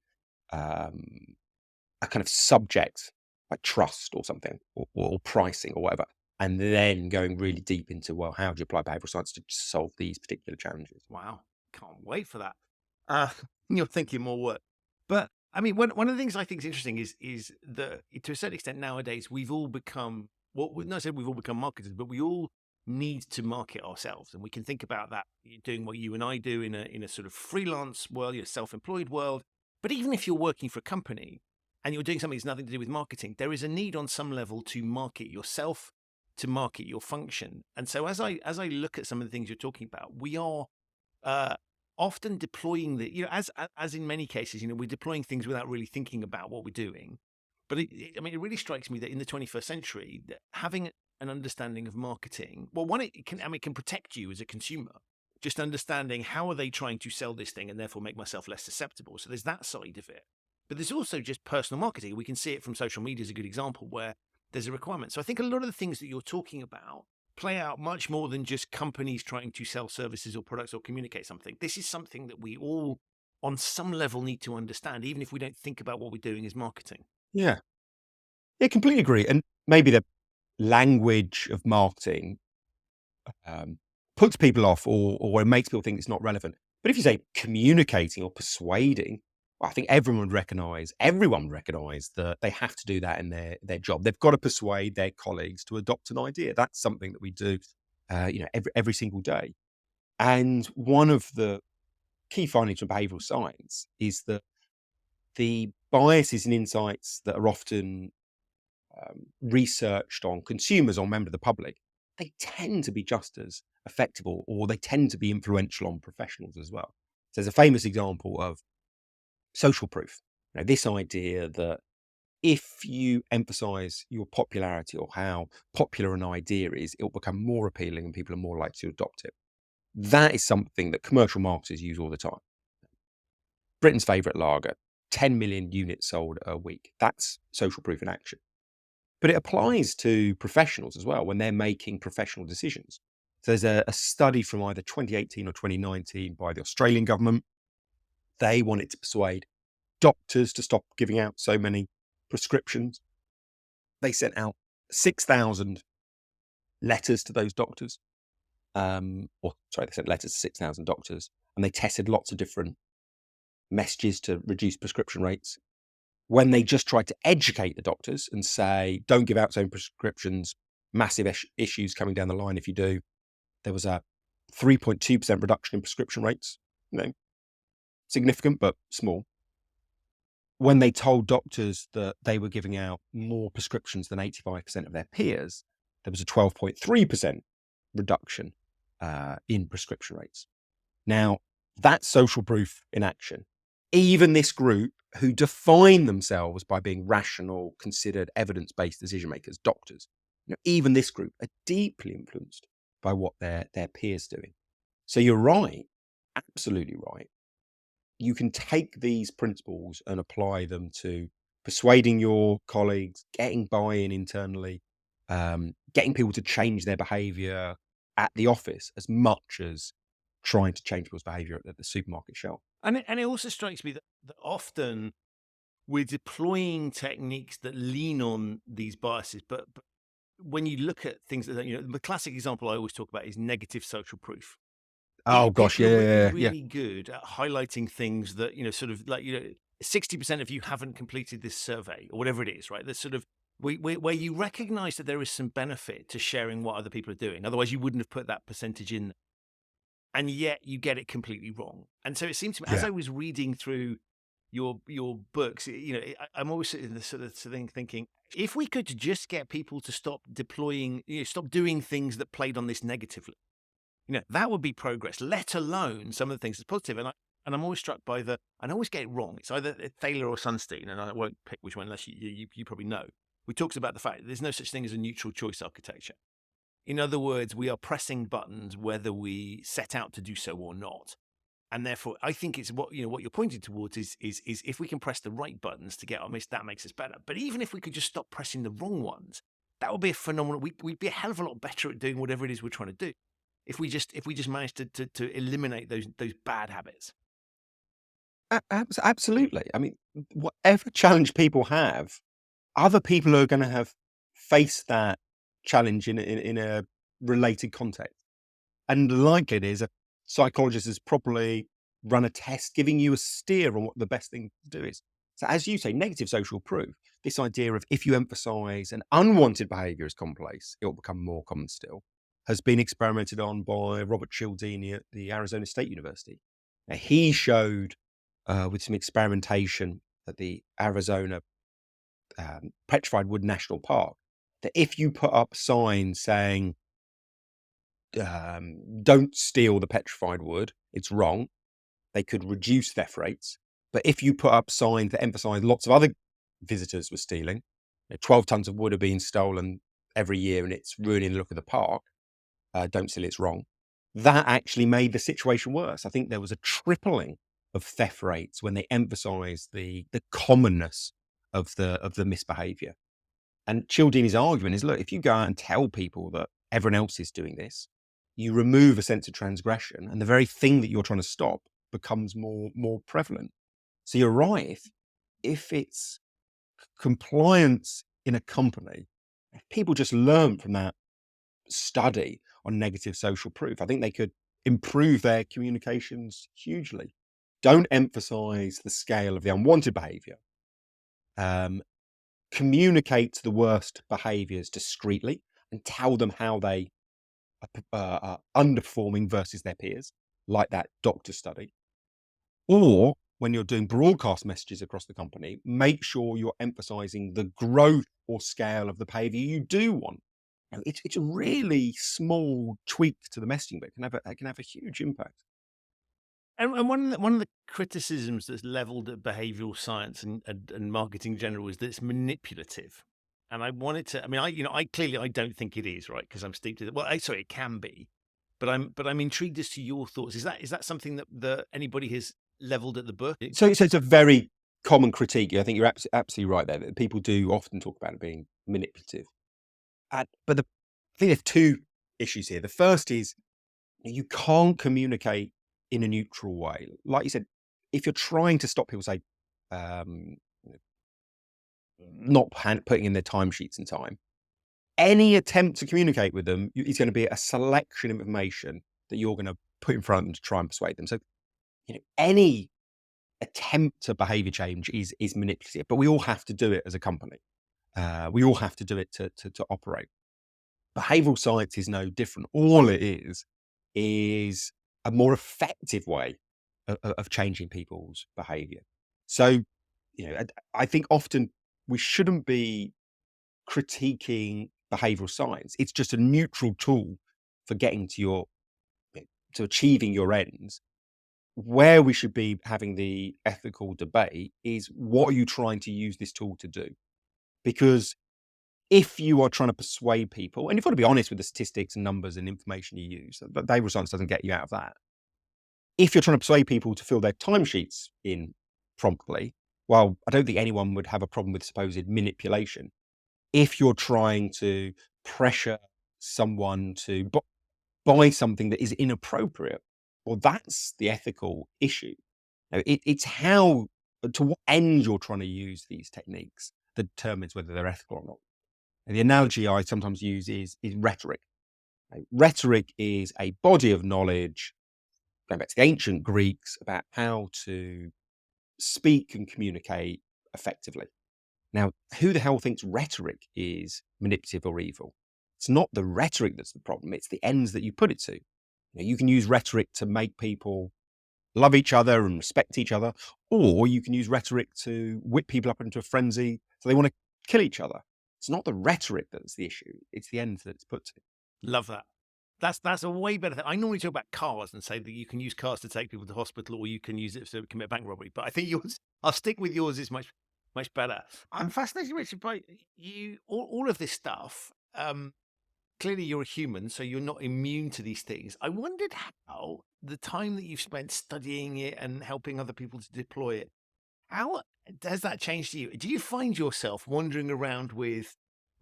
kind of subject like trust or something, or pricing or whatever, and then going really deep into, well, how do you apply behavioural science to solve these particular challenges?
Wow, can't wait for that. You're thinking more work, but I mean, one of the things I think is interesting is that to a certain extent nowadays we've all become, not saying we've all become marketers, but we all need to market ourselves, and we can think about that doing what you and I do in a sort of freelance world, your self-employed world. But even if you're working for a company and you're doing something that's nothing to do with marketing, there is a need on some level to market yourself, to market your function. And so as I look at some of the things you're talking about, we are often deploying as in many cases, we're deploying things without really thinking about what we're doing. But it really strikes me that in the 21st century, that having an understanding of marketing, well, one, it can protect you as a consumer. Just understanding how are they trying to sell this thing and therefore make myself less susceptible. So there's that side of it. But there's also just personal marketing. We can see it from social media as a good example, where there's a requirement. So I think a lot of the things that you're talking about play out much more than just companies trying to sell services or products or communicate something. This is something that we all, on some level, need to understand, even if we don't think about what we're doing as marketing.
Yeah. Yeah, completely agree. And maybe the language of marketing puts people off or it makes people think it's not relevant. But if you say communicating or persuading, well, I think everyone would recognise that they have to do that in their job. They've got to persuade their colleagues to adopt an idea. That's something that we do, every single day. And one of the key findings from behavioural science is that the biases and insights that are often researched on consumers or members of the public, they tend to be just as effective or they tend to be influential on professionals as well. So there's a famous example of social proof. This idea that if you emphasize your popularity or how popular an idea is, it will become more appealing and people are more likely to adopt it. That is something that commercial marketers use all the time. Britain's favourite lager, 10 million units sold a week. That's social proof in action. But it applies to professionals as well when they're making professional decisions. So there's a study from either 2018 or 2019 by the Australian government. They wanted to persuade doctors to stop giving out so many prescriptions. They sent out 6,000 letters to those doctors. They sent letters to 6,000 doctors and they tested lots of different messages to reduce prescription rates. When they just tried to educate the doctors and say, don't give out so many prescriptions, massive issues coming down the line if you do, there was a 3.2% reduction in prescription rates. Significant, but small. When they told doctors that they were giving out more prescriptions than 85% of their peers, there was a 12.3% reduction in prescription rates. Now, that's social proof in action. Even this group who define themselves by being rational, considered, evidence-based decision makers, doctors, even this group are deeply influenced by what their peers doing. So you're right, absolutely right. You can take these principles and apply them to persuading your colleagues, getting buy-in internally, getting people to change their behavior at the office as much as trying to change people's behavior at the supermarket shelf.
And it also strikes me that often we're deploying techniques that lean on these biases, but when you look at things that, the classic example I always talk about is negative social proof.
Oh gosh,
People
yeah,
would be really good at highlighting things that, 60% of you haven't completed this survey or whatever it is, right? That's sort of where you recognize that there is some benefit to sharing what other people are doing. Otherwise, you wouldn't have put that percentage in. And yet you get it completely wrong. And so it seems to me, as I was reading through your books, I'm always sitting in this sort of thing thinking, if we could just get people to stop deploying, stop doing things that played on this negatively, that would be progress, let alone some of the things that's positive. And I'm always struck by and I always get it wrong. It's either Thaler or Sunstein, and I won't pick which one unless you probably know. We talks about the fact that there's no such thing as a neutral choice architecture. In other words, we are pressing buttons whether we set out to do so or not. And therefore, I think it's what you're pointing towards is if we can press the right buttons to get on this, that makes us better. But even if we could just stop pressing the wrong ones, that would be a phenomenal. We'd be a hell of a lot better at doing whatever it is we're trying to do. If we just manage to eliminate those bad habits.
Absolutely. I mean, whatever challenge people have, other people are going to have faced that challenge in a related context. And like it is, a psychologist has probably run a test giving you a steer on what the best thing to do is. So as you say, negative social proof, this idea of if you emphasize an unwanted behavior as commonplace, it will become more common still, has been experimented on by Robert Cialdini at the Arizona State University. Now, he showed with some experimentation at the Arizona Petrified Wood National Park, that if you put up signs saying, don't steal the petrified wood, it's wrong, they could reduce theft rates. But if you put up signs that emphasize lots of other visitors were stealing, 12 tons of wood are being stolen every year and it's ruining the look of the park, don't steal, it's wrong, that actually made the situation worse. I think there was a tripling of theft rates when they emphasized the commonness of the misbehavior. And Cialdini's argument is, look, if you go out and tell people that everyone else is doing this, you remove a sense of transgression, and the very thing that you're trying to stop becomes more prevalent. So you're right. If it's compliance in a company, if people just learn from that study on negative social proof, I think they could improve their communications hugely. Don't emphasize the scale of the unwanted behavior. Communicate the worst behaviors discreetly and tell them how they are underperforming versus their peers, like that doctor study. Or when you're doing broadcast messages across the company, make sure you're emphasizing the growth or scale of the behavior you do want. And it's a really small tweak to the messaging, but it can have a huge impact.
And one of the criticisms that's leveled at behavioral science and marketing in general is that it's manipulative. And I wanted to, I mean, I clearly I don't think it is, right? Because I'm steeped in it. Well, sorry, it can be, but I'm intrigued as to your thoughts. Is that something that anybody has leveled at the book?
So it's a very common critique. I think you're absolutely right there. That people do often talk about it being manipulative. But I think there's two issues here. The first is you can't communicate in a neutral way. Like you said, if you're trying to stop people, say, not putting in their timesheets in time, any attempt to communicate with them is going to be a selection of information that you're going to put in front of them to try and persuade them. So, any attempt to behavior change is manipulative, but we all have to do it as a company. We all have to do it to operate. Behavioral science is no different. All it is a more effective way of changing people's behavior. So, I think often we shouldn't be critiquing behavioral science. It's just a neutral tool for getting to achieving your ends. Where we should be having the ethical debate is, what are you trying to use this tool to do? Because if you are trying to persuade people, and you've got to be honest with the statistics and numbers and information you use, but behavioral science doesn't get you out of that. If you're trying to persuade people to fill their timesheets in promptly, well, I don't think anyone would have a problem with supposed manipulation. If you're trying to pressure someone to buy something that is inappropriate, well, that's the ethical issue. It's how, to what end you're trying to use these techniques that determines whether they're ethical or not. And the analogy I sometimes use is rhetoric. Rhetoric is a body of knowledge, going back to the ancient Greeks, about how to speak and communicate effectively. Now, who the hell thinks rhetoric is manipulative or evil? It's not the rhetoric that's the problem. It's the ends that you put it to. You can use rhetoric to make people love each other and respect each other, or you can use rhetoric to whip people up into a frenzy so they want to kill each other. It's not the rhetoric that's the issue. It's the ends that it's put to.
Love that. That's a way better thing. I normally talk about cars and say that you can use cars to take people to hospital, or you can use it to commit bank robbery. But I think yours, I'll stick with yours, is much better. I'm fascinated, Richard, by you. All of this stuff. Clearly, you're a human, so you're not immune to these things. I wondered how the time that you've spent studying it and helping other people to deploy it, how has that changed you? Do you find yourself wandering around with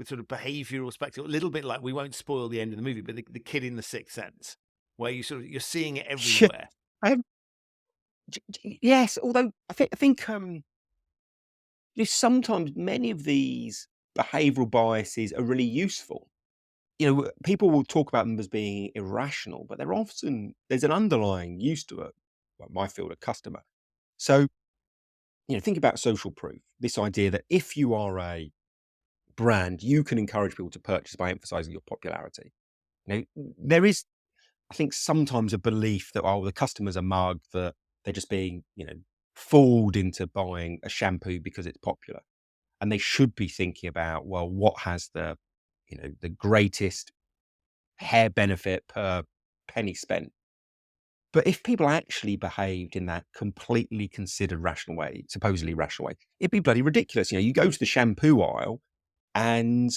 sort of behavioural spectacle, a little bit like, we won't spoil the end of the movie, but the kid in The Sixth Sense, where you're seeing it everywhere?
Yes, although I think sometimes many of these behavioural biases are really useful. People will talk about them as being irrational, but there's an underlying use to it. Like my field, a customer. So, think about social proof. This idea that if you are a brand, you can encourage people to purchase by emphasizing your popularity. There is, I think, sometimes a belief that, the customers are mugged, that they're just being, fooled into buying a shampoo because it's popular. And they should be thinking about, well, what has the greatest hair benefit per penny spent. But if people actually behaved in that completely considered rational way, supposedly rational way, it'd be bloody ridiculous. You go to the shampoo aisle and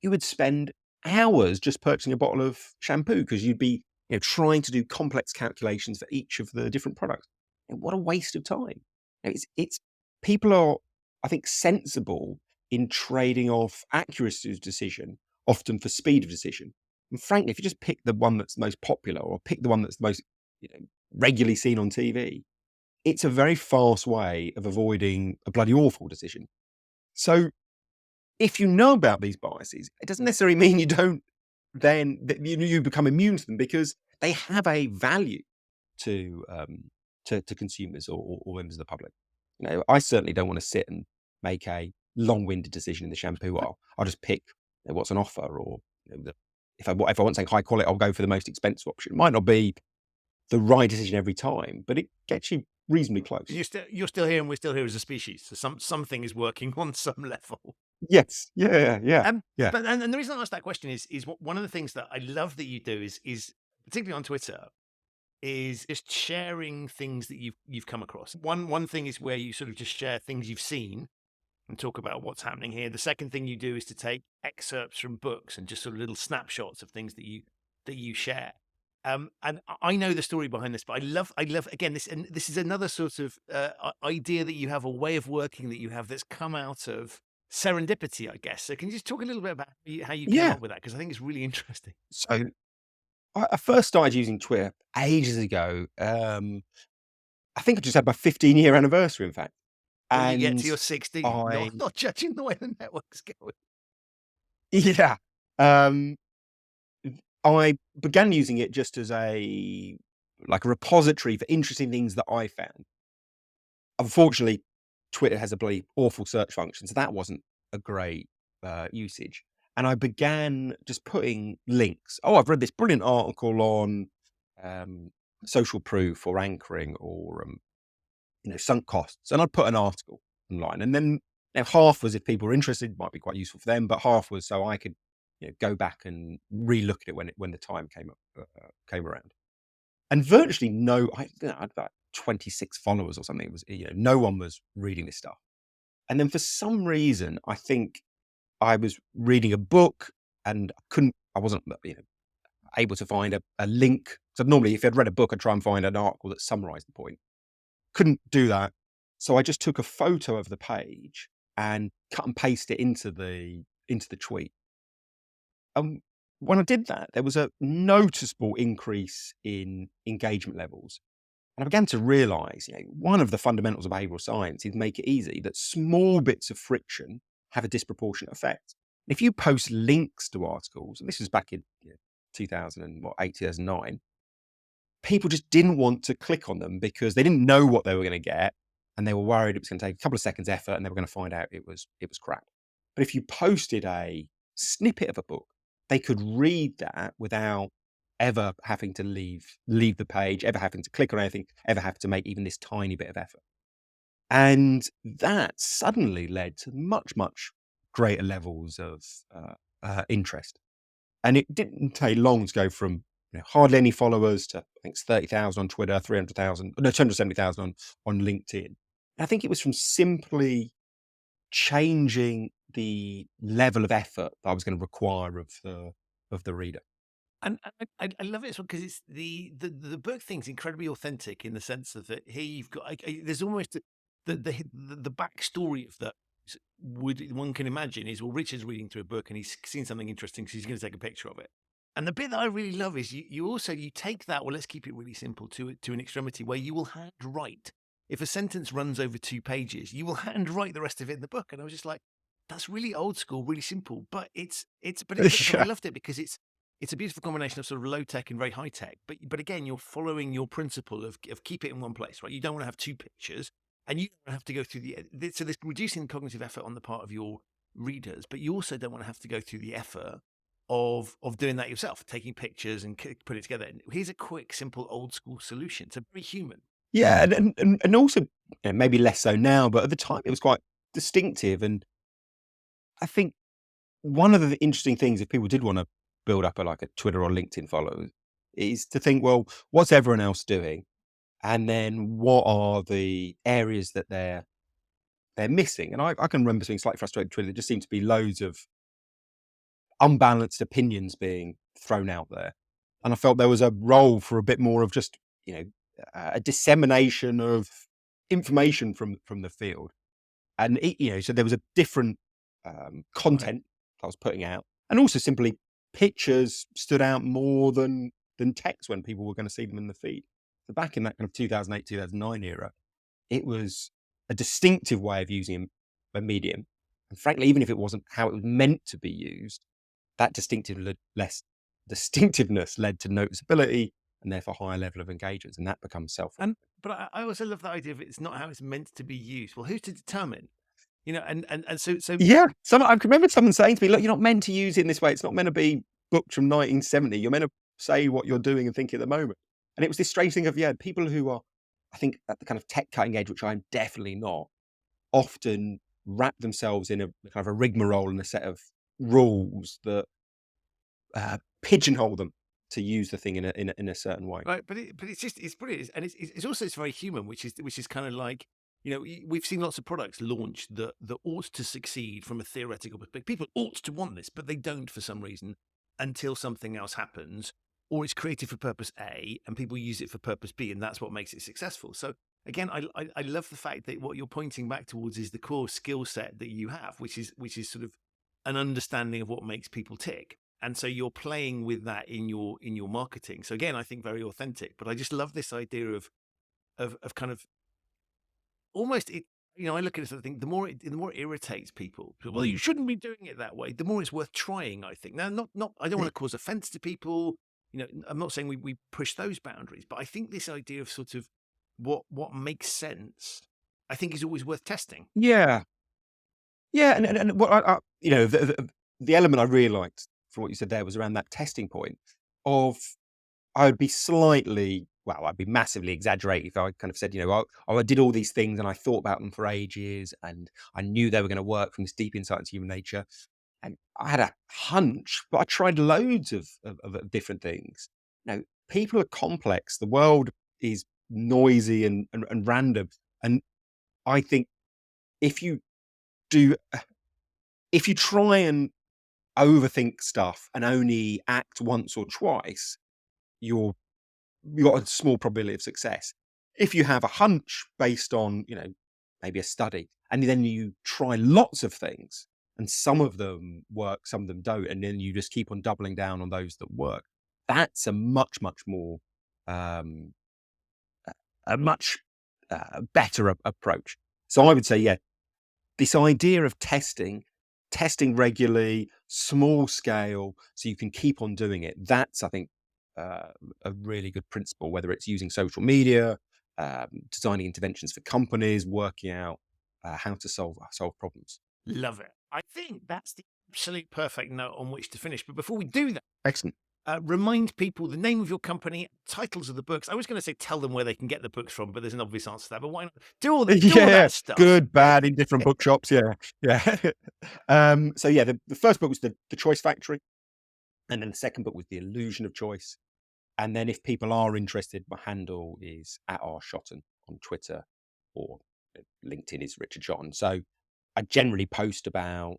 you would spend hours just purchasing a bottle of shampoo because you'd be trying to do complex calculations for each of the different products. What a waste of time. It's people are, I think, sensible in trading off accuracy of decision, often for speed of decision. And frankly, if you just pick the one that's most popular or pick the one that's most regularly seen on TV, it's a very fast way of avoiding a bloody awful decision. So if you know about these biases, it doesn't necessarily mean you don't then that you become immune to them, because they have a value to consumers or members of the public. I certainly don't want to sit and make a long-winded decision in the shampoo aisle. I'll just pick what's on offer, or if I want something high quality, I'll go for the most expensive option. It might not be the right decision every time, but it gets you reasonably close.
You're still here, and we're still here as a species. So something is working on some level.
Yes, yeah.
But and the reason I asked that question is one of the things that I love that you do is particularly on Twitter, is just sharing things that you've come across. One thing is where you sort of just share things you've seen and talk about what's happening here. The second thing you do is to take excerpts from books and just sort of little snapshots of things that you share. And I know the story behind this, but I love again this is another sort of idea that you have, a way of working that you have that's come out of serendipity, I guess. So can you just talk a little bit about how you came up with that? Because I think it's really interesting.
So I first started using Twitter ages ago. I think I just had my 15-year anniversary, in fact.
When you get
And
to your 60s, not judging the way the network's going.
yeah, I began using it just as a repository for interesting things that I found. Unfortunately, Twitter has a bloody awful search function, so that wasn't a great usage. And I began just putting links. Oh, I've read this brilliant article on social proof or anchoring or sunk costs, and I'd put an article online, and then half was if people were interested, might be quite useful for them, but half was so I could go back and re-look at it when the time came around. And virtually I had about 26 followers or something. It was no one was reading this stuff. And then for some reason, I think I was reading a book and I wasn't able to find a link. So normally, if I'd read a book, I'd try and find an article that summarized the point. Couldn't do that. So I just took a photo of the page and cut and paste it into the tweet. When I did that, there was a noticeable increase in engagement levels. And I began to realize, one of the fundamentals of behavioral science is make it easy that small bits of friction have a disproportionate effect. If you post links to articles, and this was back in 2008, 2009, people just didn't want to click on them because they didn't know what they were going to get, and they were worried it was going to take a couple of seconds effort and they were going to find out it was crap. But if you posted a snippet of a book, they could read that without ever having to leave the page, ever having to click on anything, ever have to make even this tiny bit of effort. And that suddenly led to much, much greater levels of interest. And it didn't take long to go from hardly any followers to, I think it's 30,000 on Twitter, 270,000 on LinkedIn. And I think it was from simply changing the level of effort that I was going to require of the reader.
And I love it as well because it's the book thing's incredibly authentic in the sense of that here you've got there's almost the backstory of that. One can imagine is, well, Richard's reading through a book and he's seen something interesting, so he's going to take a picture of it. And the bit that I really love is you take that, well, let's keep it really simple, to an extremity where you will hand write. If a sentence runs over 2 pages, you will hand write the rest of it in the book. And I was just like, that's really old school, really simple, but I loved it because it's a beautiful combination of sort of low tech and very high tech. But again, you're following your principle of keep it in one place, right? You don't want to have 2 pictures, and you don't have to go through so there's reducing cognitive effort on the part of your readers, but you also don't want to have to go through the effort of doing that yourself, taking pictures and put it together. Here's a quick, simple, old school solution. It's very human.
Yeah, and also maybe less so now, but at the time it was quite distinctive. And I think one of the interesting things, if people did want to build up a Twitter or LinkedIn followers, is to think, well, what's everyone else doing? And then what are the areas that they're missing? And I can remember being slightly frustrated with Twitter. There just seemed to be loads of unbalanced opinions being thrown out there. And I felt there was a role for a bit more of just, a dissemination of information from the field. And, so there was a different content I was putting out, and also simply pictures stood out more than text when people were going to see them in the feed. So back in that kind of 2008, 2009 era, it was a distinctive way of using a medium. And frankly, even if it wasn't how it was meant to be used, that distinctiveness led to noticeability and therefore higher level of engagement, and that becomes self.
But I also love the idea of it's not how it's meant to be used. Well, who's to determine? And so
Yeah, I remember someone saying to me, "Look, you're not meant to use it in this way. It's not meant to be books from 1970. You're meant to say what you're doing and thinking at the moment." And it was this strange thing of people who are, I think, at the kind of tech cutting edge, which I'm definitely not, often wrap themselves in a kind of a rigmarole and a set of rules that pigeonhole them to use the thing in a certain way.
Right, but it's brilliant, and it's also very human, which is kind of like, we've seen lots of products launched that ought to succeed from a theoretical perspective. People ought to want this, but they don't for some reason until something else happens, or it's created for purpose A and people use it for purpose B, and that's what makes it successful. So again, I love the fact that what you're pointing back towards is the core skill set that you have, which is sort of an understanding of what makes people tick. And so you're playing with that in your marketing. So again, I think very authentic, but I just love this idea of kind of almost it. I look at it and think the more it irritates people. Well, you shouldn't be doing it that way. The more it's worth trying, I think. Now, not I don't want to cause offense to people. I'm not saying we push those boundaries, but I think this idea of sort of what makes sense, I think, is always worth testing.
Yeah, and what the element I really liked from what you said there was around that testing point of I'd be massively exaggerating if I kind of said, I did all these things and I thought about them for ages and I knew they were going to work from this deep insight into human nature. And I had a hunch, but I tried loads of different things. People are complex. The world is noisy and random. And I think if you try and overthink stuff and only act once or twice, you've got a small probability of success. If you have a hunch based on, maybe a study, and then you try lots of things, and some of them work, some of them don't, and then you just keep on doubling down on those that work, that's a much, much more, better approach. So I would say, this idea of testing regularly, small scale, so you can keep on doing it. That's, I think, a really good principle, whether it's using social media, designing interventions for companies, working out how to solve problems.
Love it. I think that's the absolute perfect note on which to finish. But before we do that,
Excellent.
Remind people the name of your company, titles of the books. I was going to say tell them where they can get the books from, but there's an obvious answer to that. But why not do all that stuff?
Good, bad in different bookshops. Yeah. So the first book was the Choice Factory, and then the second book was The Illusion of Choice. And then if people are interested, my handle is @Shotton on Twitter, or LinkedIn is Richard Shotton. So I generally post about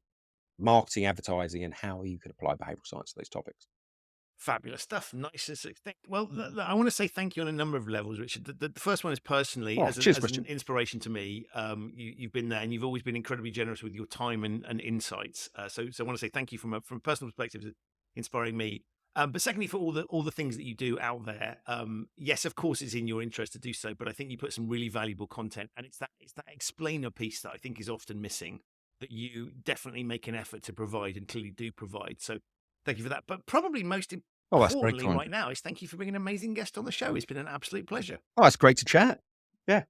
marketing, advertising, and how you can apply behavioural science to those topics.
Fabulous stuff. Nice. Well, I want to say thank you on a number of levels, Richard. The first one is personally, as an inspiration to me. You've been there and you've always been incredibly generous with your time and insights. So I want to say thank you from a personal perspective, inspiring me. But secondly, for all the things that you do out there, yes, of course, it's in your interest to do so. But I think you put some really valuable content, and it's that explainer piece that I think is often missing, that you definitely make an effort to provide and clearly do provide. So thank you for that. But probably most importantly right now is thank you for being an amazing guest on the show. It's been an absolute pleasure.
Oh, it's great to chat. Yeah.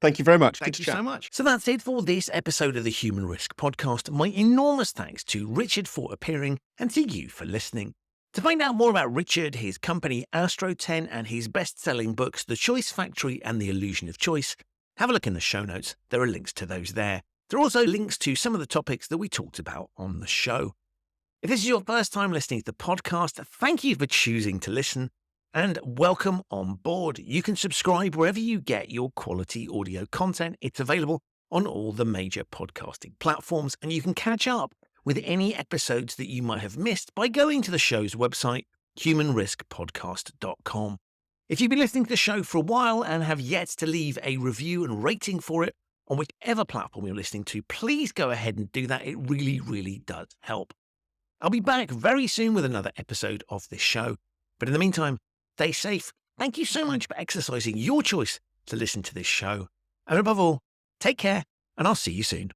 Thank you very much.
Thank you so much.
So that's it for this episode of the Human Risk Podcast. My enormous thanks to Richard for appearing and to you for listening. To find out more about Richard, his company Astroten, and his best-selling books, The Choice Factory and The Illusion of Choice, have a look in the show notes. There are links to those there. There are also links to some of the topics that we talked about on the show. If this is your first time listening to the podcast, thank you for choosing to listen, and welcome on board. You can subscribe wherever you get your quality audio content. It's available on all the major podcasting platforms, and you can catch up with any episodes that you might have missed by going to the show's website, humanriskpodcast.com. If you've been listening to the show for a while and have yet to leave a review and rating for it, on whichever platform you're listening to, please go ahead and do that. It really, really does help. I'll be back very soon with another episode of this show. But in the meantime, stay safe. Thank you so much for exercising your choice to listen to this show. And above all, take care, and I'll see you soon.